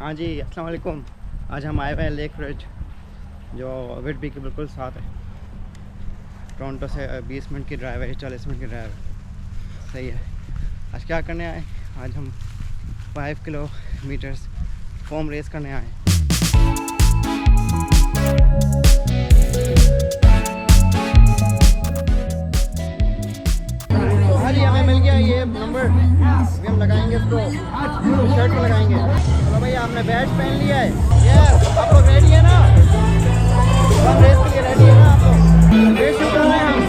हाँ जी, अस्सलाम वालेकुम। आज हम आए हुए हैं लेक ब्रिज, जो विडबी के बिल्कुल साथ है। टोरंटो से 20 मिनट की ड्राइव है, 40 मिनट की ड्राइव है। सही है। आज क्या करने आए? आज हम 5 किलोमीटर्स फॉर्म रेस करने आए। हाँ जी, हमें मिल गया ये नंबर। अभी हम लगाएंगे इसको, शर्ट में लगाएंगे। चलो भैया, आपने बैच पहन लिया है। यस, आप लोग रेडी है ना? हम रेस के लिए रेडी है ना आप लोग? रेस शुरू कर रहे हैं हम।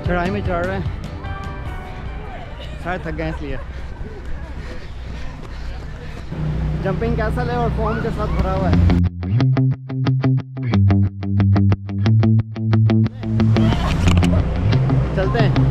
चढ़ाई में चढ़ रहे हैं, शायद थक गए इसलिए। जंपिंग कैसल है और फॉर्म के साथ भरा हुआ है। चलते हैं।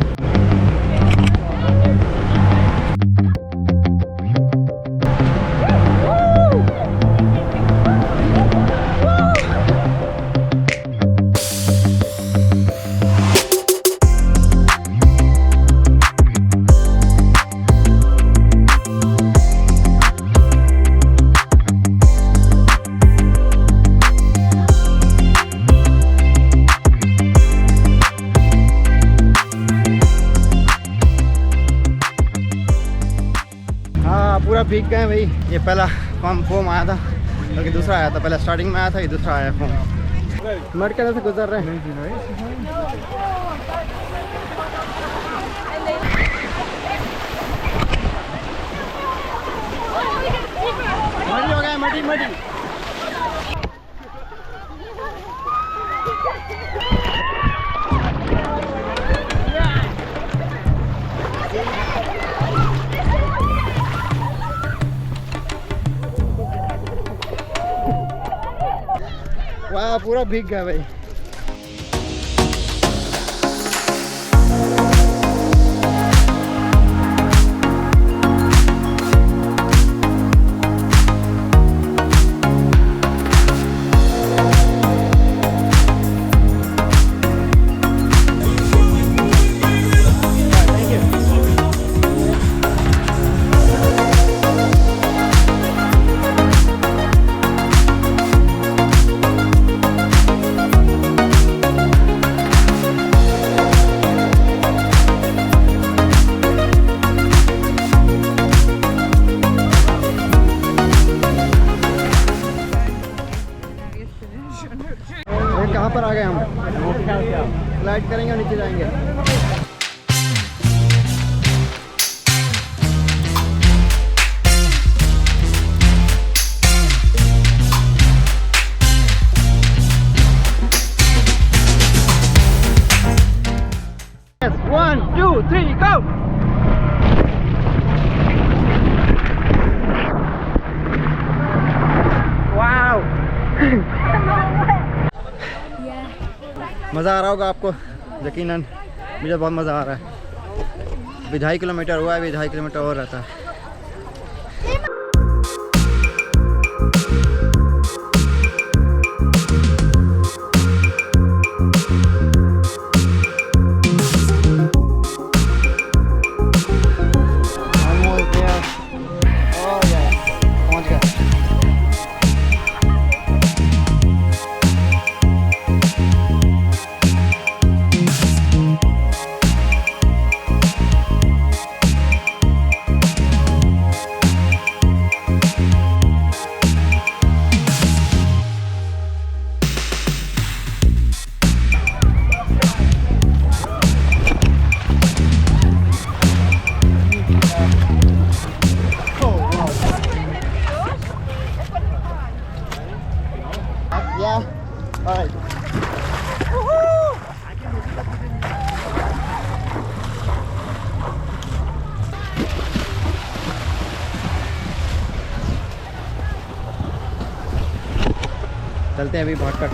पूरा भीग गए भाई। ये पहला फॉर्म आया था, बल्कि दूसरा आया था। पहले स्टार्टिंग में आया था, ये दूसरा आया फॉर्म। मर के से गुजर रहे हैं। मटी हो गया, मटी मटी। वाह, पूरा भीग गया भाई। कहाँ पर आ गए हम? स्लाइड करेंगे और नीचे जाएंगे। Yes, 1, 2, 3, go! Wow! मज़ा आ रहा होगा आपको, यकीनन। मुझे बहुत मज़ा आ रहा है। अभी 2.5 किलोमीटर हुआ है, अभी 2.5 किलोमीटर और रहता है। चलते हैं अभी भाग कर।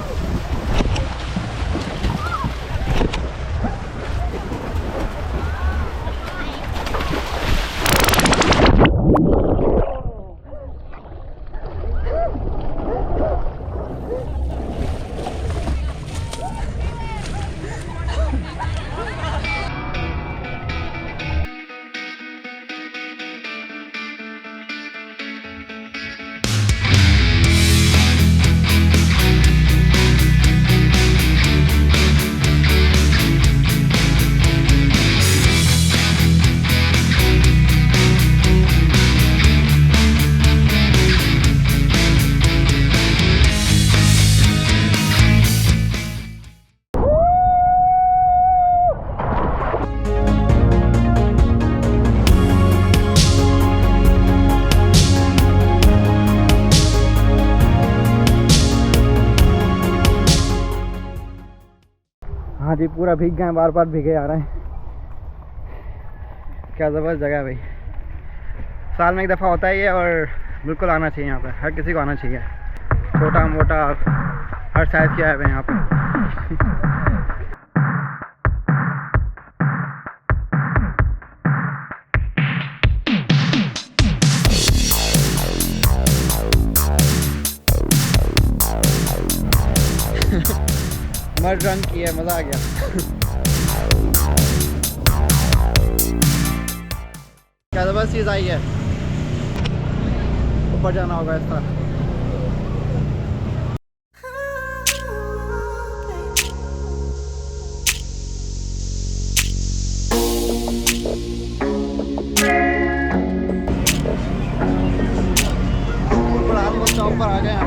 हाँ जी, पूरा भीग गए, बार बार भीगे आ रहे हैं। क्या ज़बरदस्त जगह है भाई, साल में एक दफ़ा होता है ये, और बिल्कुल आना चाहिए यहाँ पर, हर किसी को आना चाहिए, छोटा मोटा हर साइज़ किया है यहाँ पर। मर्द रन की है, मज़ा आ गया। क्या ज़बरदस्त चीज़ आई है, ऊपर जाना होगा इस तरह। ऊपर आ गए हैं,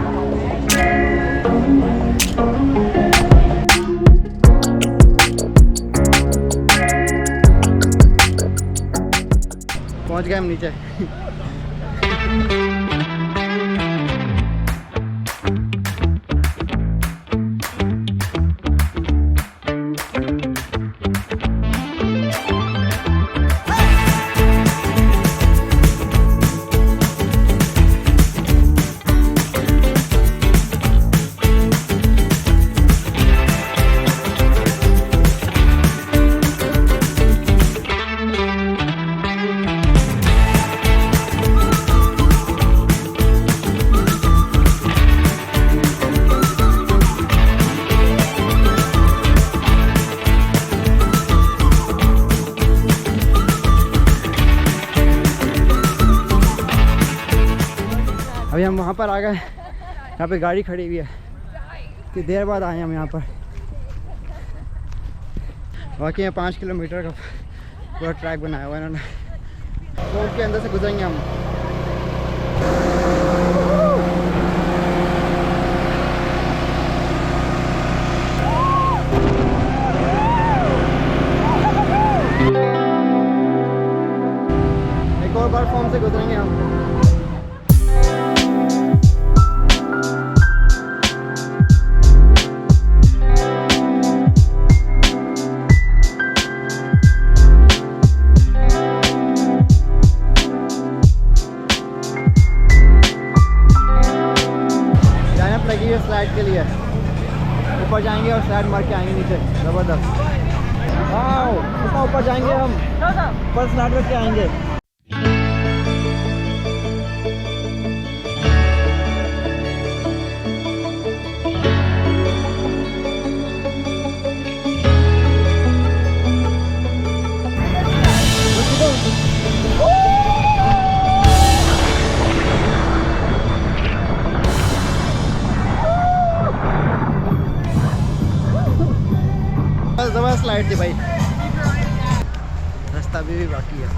पहुंच गए हम नीचे। अभी हम वहाँ पर आ गए, यहाँ पे गाड़ी खड़ी हुई है, कि देर बाद आए हम यहाँ पर। बाकी यहाँ 5 किलोमीटर का पूरा ट्रैक बनाया हुआ है इन्होंने, तो उसके अंदर से गुजरेंगे हम। एक और बार फॉर्म से गुजरेंगे हम। स्लाइड के लिए ऊपर जाएंगे और स्लाइड मार के आएंगे नीचे, ज़बरदस्त। वाओ, कितना ऊपर जाएंगे हम, ऊपर स्लाइड रख के आएंगे। ज़बरदस्त स्लाइड थी भाई, रास्ता भी बाकी है।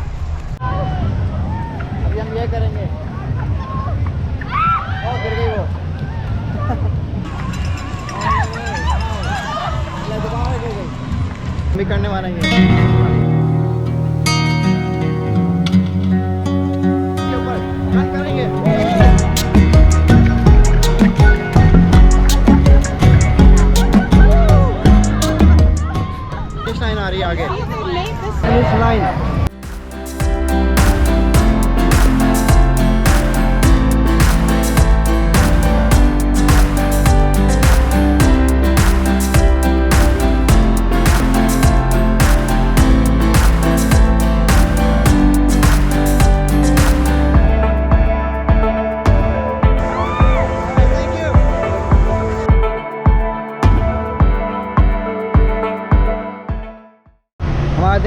अभी हम ये करेंगे, और गिर गई वो। भी करने वाला है ऊपर रन करेंगे। लाइन आ रही है आगे, फिनिश लाइन।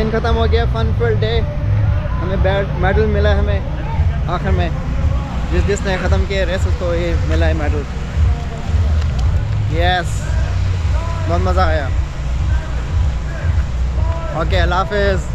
दिन ख़त्म हो गया, फन फुल डे। हमें मेडल मिला है हमें आखिर में, जिसने ख़त्म किया रेस उसको ये मिला है मेडल। यस, बहुत मज़ा आया। ओके, अल्लाह हाफिज़।